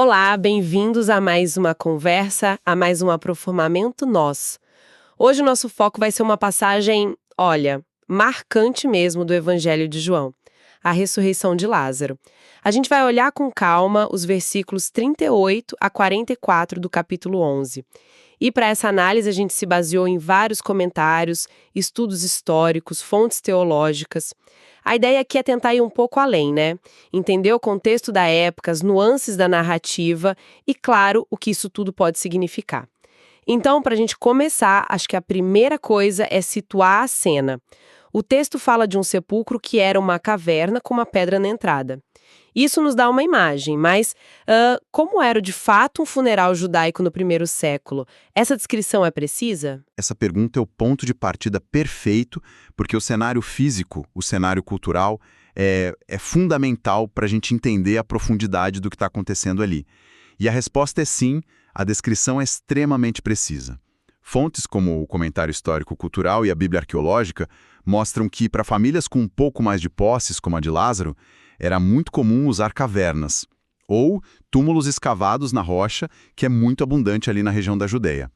Olá, bem-vindos a mais uma conversa, a mais um aprofundamento nosso. Hoje o nosso foco vai ser uma passagem, olha, marcante mesmo do Evangelho de João, a ressurreição de Lázaro. A gente vai olhar com calma os versículos 38 a 44 do capítulo 11. E para essa análise a gente se baseou em vários comentários, estudos históricos, fontes teológicas. A ideia aqui é tentar ir um pouco além, né? Entender o contexto da época, as nuances da narrativa e, claro, o que isso tudo pode significar. Então, para a gente começar, acho que a primeira coisa é situar a cena. O texto fala de um sepulcro que era uma caverna com uma pedra na entrada. Isso nos dá uma imagem, mas como era de fato um funeral judaico no primeiro século? Essa descrição é precisa? Essa pergunta é o ponto de partida perfeito, porque o cenário físico, o cenário cultural, é fundamental para a gente entender a profundidade do que está acontecendo ali. E a resposta é sim, a descrição é extremamente precisa. Fontes como o Comentário Histórico-Cultural e a Bíblia Arqueológica mostram que, para famílias com um pouco mais de posses, como a de Lázaro, era muito comum usar cavernas, ou túmulos escavados na rocha, que é muito abundante ali na região da Judeia.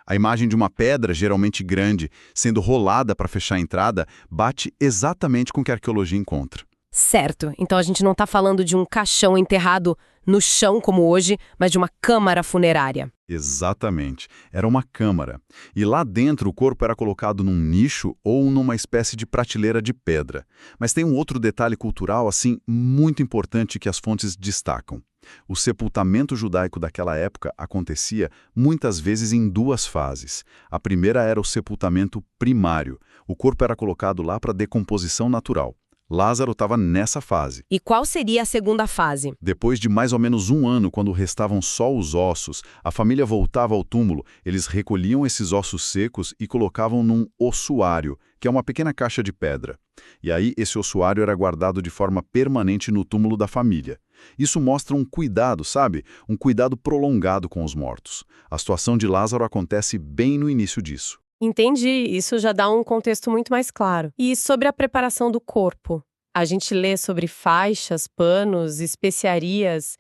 A imagem de uma pedra, geralmente grande, sendo rolada para fechar a entrada, bate exatamente com o que a arqueologia encontra. Certo, então a gente não está falando de um caixão enterrado no chão como hoje, mas de uma câmara funerária. Exatamente. Era uma câmara. E lá dentro o corpo era colocado num nicho ou numa espécie de prateleira de pedra. Mas tem um outro detalhe cultural, assim, muito importante que as fontes destacam. O sepultamento judaico daquela época acontecia muitas vezes em duas fases. A primeira era o sepultamento primário. O corpo era colocado lá para decomposição natural. Lázaro estava nessa fase. E qual seria a segunda fase? Depois de mais ou menos um ano, quando restavam só os ossos, a família voltava ao túmulo, eles recolhiam esses ossos secos e colocavam num ossuário, que é uma pequena caixa de pedra. E aí esse ossuário era guardado de forma permanente no túmulo da família. Isso mostra um cuidado, sabe? Um cuidado prolongado com os mortos. A situação de Lázaro acontece bem no início disso. Entendi, isso já dá um contexto muito mais claro. E sobre a preparação do corpo? A gente lê sobre faixas, panos, especiarias.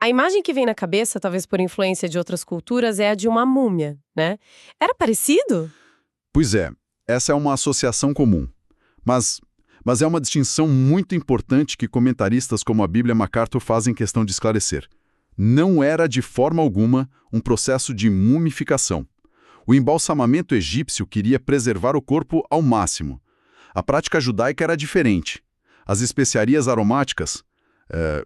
A imagem que vem na cabeça, talvez por influência de outras culturas, é a de uma múmia, né? Era parecido? Pois é, essa é uma associação comum. Mas é uma distinção muito importante que comentaristas como a Bíblia MacArthur fazem questão de esclarecer. Não era de forma alguma um processo de mumificação. O embalsamamento egípcio queria preservar o corpo ao máximo. A prática judaica era diferente. As especiarias aromáticas,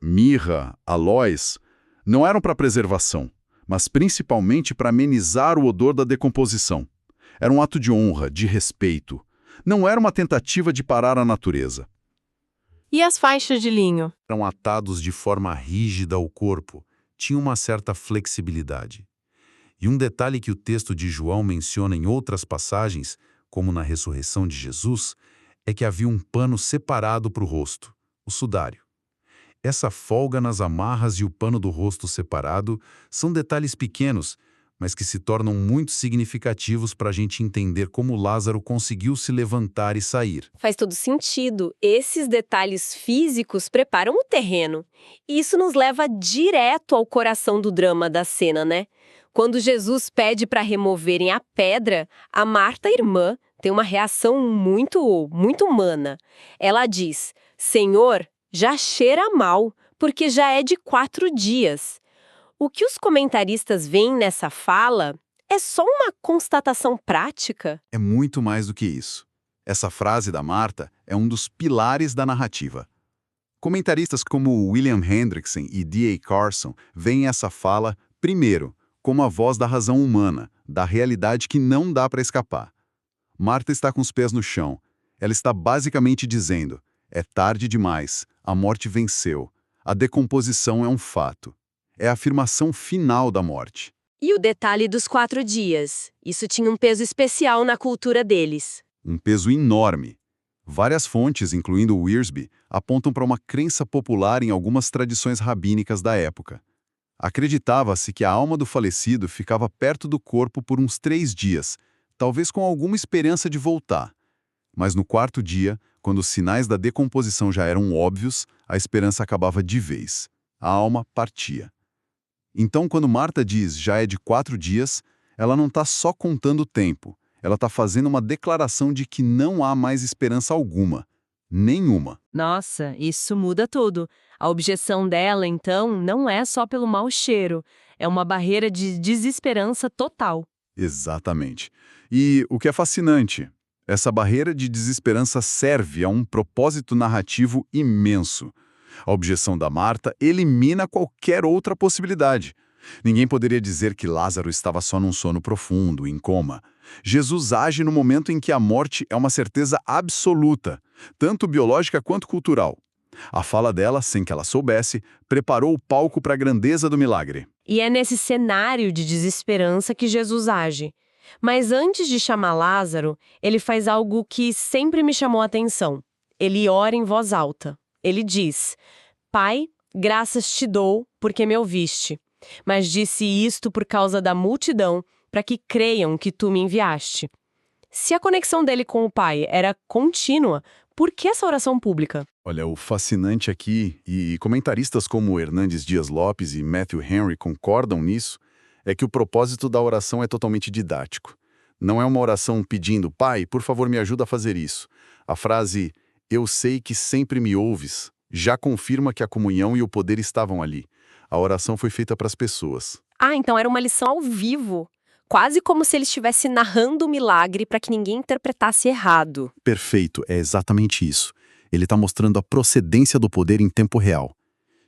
mirra, aloés, não eram para preservação, mas principalmente para amenizar o odor da decomposição. Era um ato de honra, de respeito. Não era uma tentativa de parar a natureza. E as faixas de linho? Eram atados de forma rígida ao corpo, tinham uma certa flexibilidade. E um detalhe que o texto de João menciona em outras passagens, como na ressurreição de Jesus, é que havia um pano separado para o rosto, o sudário. Essa folga nas amarras e o pano do rosto separado são detalhes pequenos, mas que se tornam muito significativos para a gente entender como Lázaro conseguiu se levantar e sair. Faz todo sentido. Esses detalhes físicos preparam o terreno. E isso nos leva direto ao coração do drama da cena, né? Quando Jesus pede para removerem a pedra, a Marta, irmã, tem uma reação muito humana. Ela diz: Senhor, já cheira mal, porque já é de 4 dias. O que os comentaristas veem nessa fala é só uma constatação prática? É muito mais do que isso. Essa frase da Marta é um dos pilares da narrativa. Comentaristas como William Hendrickson e D.A. Carson veem essa fala, primeiro, como a voz da razão humana, da realidade que não dá para escapar. Marta está com os pés no chão. Ela está basicamente dizendo: é tarde demais, a morte venceu, a decomposição é um fato. É a afirmação final da morte. E o detalhe dos 4 dias. Isso tinha um peso especial na cultura deles. Um peso enorme. Várias fontes, incluindo Wiersbe, apontam para uma crença popular em algumas tradições rabínicas da época. Acreditava-se que a alma do falecido ficava perto do corpo por uns 3 dias, talvez com alguma esperança de voltar. Mas no 4º dia, quando os sinais da decomposição já eram óbvios, a esperança acabava de vez. A alma partia. Então, quando Marta diz já é de 4 dias, ela não está só contando o tempo. Ela está fazendo uma declaração de que não há mais esperança alguma. Nenhuma. Nossa, isso muda tudo. A objeção dela, então, não é só pelo mau cheiro. É uma barreira de desesperança total. Exatamente. E o que é fascinante, essa barreira de desesperança serve a um propósito narrativo imenso. A objeção da Marta elimina qualquer outra possibilidade. Ninguém poderia dizer que Lázaro estava só num sono profundo, em coma. Jesus age no momento em que a morte é uma certeza absoluta, tanto biológica quanto cultural. A fala dela, sem que ela soubesse, preparou o palco para a grandeza do milagre. E é nesse cenário de desesperança que Jesus age. Mas antes de chamar Lázaro, ele faz algo que sempre me chamou a atenção. Ele ora em voz alta. Ele diz: Pai, graças te dou porque me ouviste. Mas disse isto por causa da multidão, para que creiam que tu me enviaste. Se a conexão dele com o Pai era contínua, por que essa oração pública? Olha, o fascinante aqui, e comentaristas como Hernandes Dias Lopes e Matthew Henry concordam nisso, é que o propósito da oração é totalmente didático. Não é uma oração pedindo, Pai, por favor me ajuda a fazer isso. A frase, eu sei que sempre me ouves, já confirma que a comunhão e o poder estavam ali. A oração foi feita para as pessoas. Ah, então era uma lição ao vivo. Quase como se ele estivesse narrando o milagre para que ninguém interpretasse errado. Perfeito, é exatamente isso. Ele está mostrando a procedência do poder em tempo real.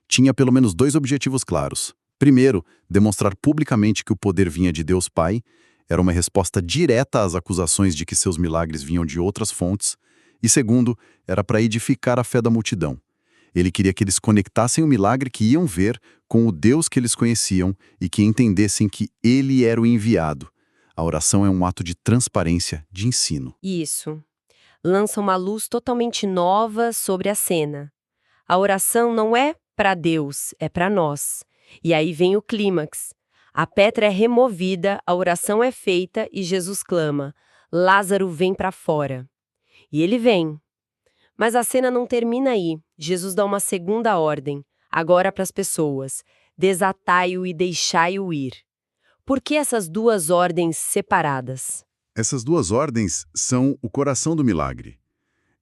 Tinha pelo menos 2 objetivos claros. Primeiro, demonstrar publicamente que o poder vinha de Deus Pai, era uma resposta direta às acusações de que seus milagres vinham de outras fontes. E segundo, era para edificar a fé da multidão. Ele queria que eles conectassem o milagre que iam ver com o Deus que eles conheciam e que entendessem que ele era o enviado. A oração é um ato de transparência, de ensino. Isso. Lança uma luz totalmente nova sobre a cena. A oração não é para Deus, é para nós. E aí vem o clímax. A pedra é removida, a oração é feita e Jesus clama: Lázaro, vem para fora. E ele vem. Mas a cena não termina aí. Jesus dá uma segunda ordem, agora para as pessoas: desatai-o e deixai-o ir. Por que essas 2 ordens separadas? Essas 2 ordens são o coração do milagre.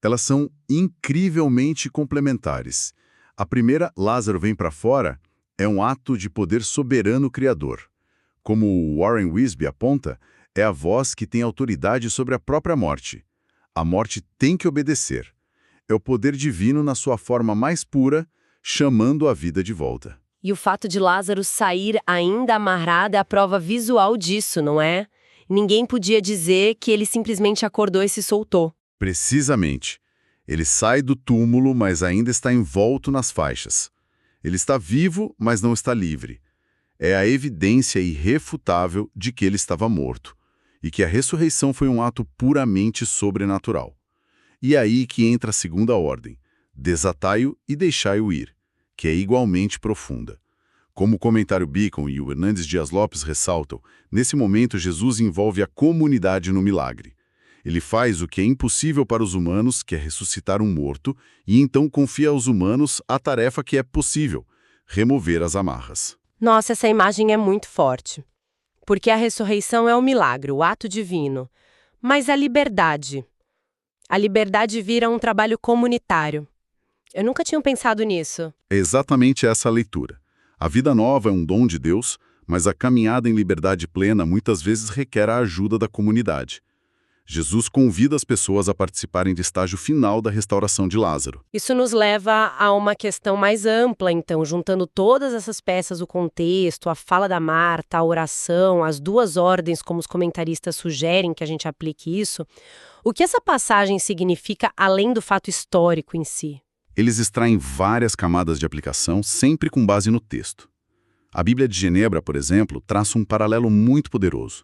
Elas são incrivelmente complementares. A primeira, Lázaro vem para fora, é um ato de poder soberano criador. Como Warren Wiersbe aponta, é a voz que tem autoridade sobre a própria morte. A morte tem que obedecer. É o poder divino na sua forma mais pura, chamando a vida de volta. E o fato de Lázaro sair ainda amarrado é a prova visual disso, não é? Ninguém podia dizer que ele simplesmente acordou e se soltou. Precisamente. Ele sai do túmulo, mas ainda está envolto nas faixas. Ele está vivo, mas não está livre. É a evidência irrefutável de que ele estava morto, e que a ressurreição foi um ato puramente sobrenatural. E aí que entra a segunda ordem, desatai-o e deixai-o ir, que é igualmente profunda. Como o comentário Beacon e o Hernandes Dias Lopes ressaltam, nesse momento Jesus envolve a comunidade no milagre. Ele faz o que é impossível para os humanos, que é ressuscitar um morto, e então confia aos humanos a tarefa que é possível, remover as amarras. Nossa, essa imagem é muito forte. Porque a ressurreição é o milagre, o ato divino. Mas a liberdade? A liberdade vira um trabalho comunitário. Eu nunca tinha pensado nisso. É exatamente essa a leitura. A vida nova é um dom de Deus, mas a caminhada em liberdade plena muitas vezes requer a ajuda da comunidade. Jesus convida as pessoas a participarem do estágio final da restauração de Lázaro. Isso nos leva a uma questão mais ampla, então, juntando todas essas peças, o contexto, a fala da Marta, a oração, as 2 ordens, como os comentaristas sugerem que a gente aplique isso. O que essa passagem significa além do fato histórico em si? Eles extraem várias camadas de aplicação, sempre com base no texto. A Bíblia de Genebra, por exemplo, traça um paralelo muito poderoso.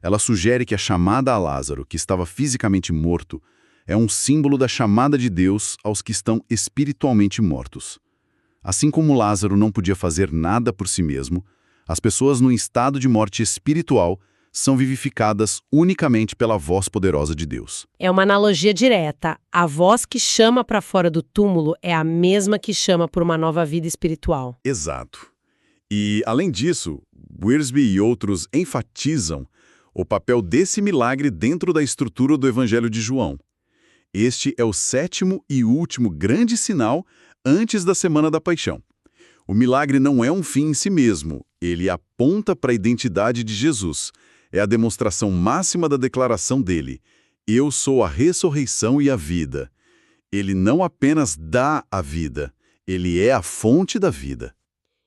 Ela sugere que a chamada a Lázaro, que estava fisicamente morto, é um símbolo da chamada de Deus aos que estão espiritualmente mortos. Assim como Lázaro não podia fazer nada por si mesmo, as pessoas no estado de morte espiritual são vivificadas unicamente pela voz poderosa de Deus. É uma analogia direta. A voz que chama para fora do túmulo é a mesma que chama por uma nova vida espiritual. Exato. E, além disso, Wiersbe e outros enfatizam o papel desse milagre dentro da estrutura do Evangelho de João. Este é o 7º e último grande sinal antes da Semana da Paixão. O milagre não é um fim em si mesmo, ele aponta para a identidade de Jesus. É a demonstração máxima da declaração dele: eu sou a ressurreição e a vida. Ele não apenas dá a vida, ele é a fonte da vida.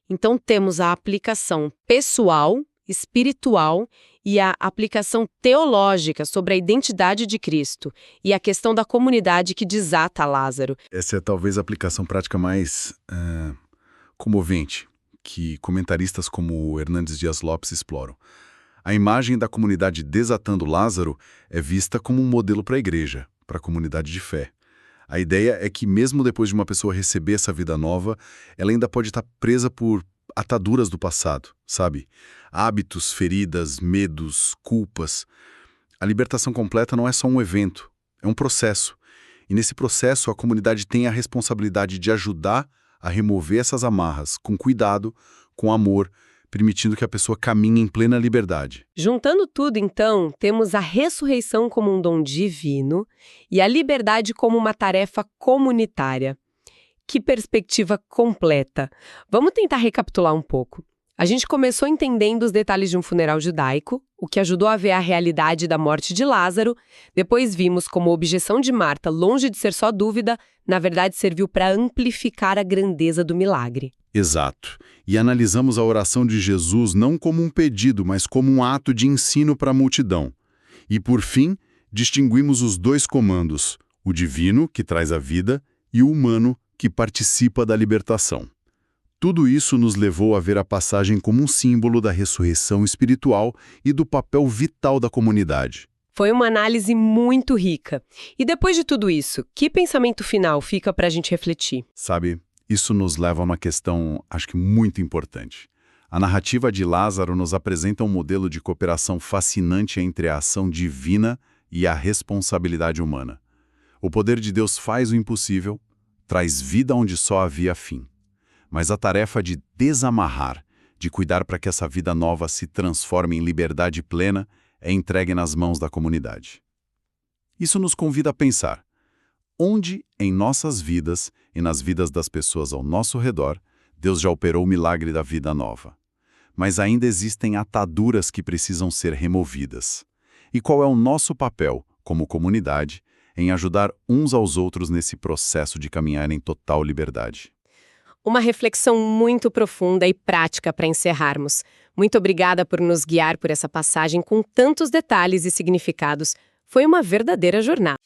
Então temos a aplicação pessoal, espiritual e a aplicação teológica sobre a identidade de Cristo e a questão da comunidade que desata Lázaro. Essa é talvez a aplicação prática mais comovente que comentaristas como Hernandes Dias Lopes exploram. A imagem da comunidade desatando Lázaro é vista como um modelo para a igreja, para a comunidade de fé. A ideia é que mesmo depois de uma pessoa receber essa vida nova, ela ainda pode estar presa por ataduras do passado, sabe? Hábitos, feridas, medos, culpas. A libertação completa não é só um evento, é um processo. E nesse processo, a comunidade tem a responsabilidade de ajudar a remover essas amarras, com cuidado, com amor, permitindo que a pessoa caminhe em plena liberdade. Juntando tudo, então, temos a ressurreição como um dom divino e a liberdade como uma tarefa comunitária. Que perspectiva completa! Vamos tentar recapitular um pouco. A gente começou entendendo os detalhes de um funeral judaico, o que ajudou a ver a realidade da morte de Lázaro. Depois vimos como a objeção de Marta, longe de ser só dúvida, na verdade serviu para amplificar a grandeza do milagre. Exato. E analisamos a oração de Jesus não como um pedido, mas como um ato de ensino para a multidão. E, por fim, distinguimos os dois comandos, o divino, que traz a vida, e o humano, que participa da libertação. Tudo isso nos levou a ver a passagem como um símbolo da ressurreição espiritual e do papel vital da comunidade. Foi uma análise muito rica. E depois de tudo isso, que pensamento final fica para a gente refletir? Sabe, isso nos leva a uma questão, acho que muito importante. A narrativa de Lázaro nos apresenta um modelo de cooperação fascinante entre a ação divina e a responsabilidade humana. O poder de Deus faz o impossível, traz vida onde só havia fim. Mas a tarefa de desamarrar, de cuidar para que essa vida nova se transforme em liberdade plena, é entregue nas mãos da comunidade. Isso nos convida a pensar: onde em nossas vidas e nas vidas das pessoas ao nosso redor, Deus já operou o milagre da vida nova? Mas ainda existem ataduras que precisam ser removidas. E qual é o nosso papel, como comunidade, em ajudar uns aos outros nesse processo de caminhar em total liberdade? Uma reflexão muito profunda e prática para encerrarmos. Muito obrigada por nos guiar por essa passagem com tantos detalhes e significados. Foi uma verdadeira jornada.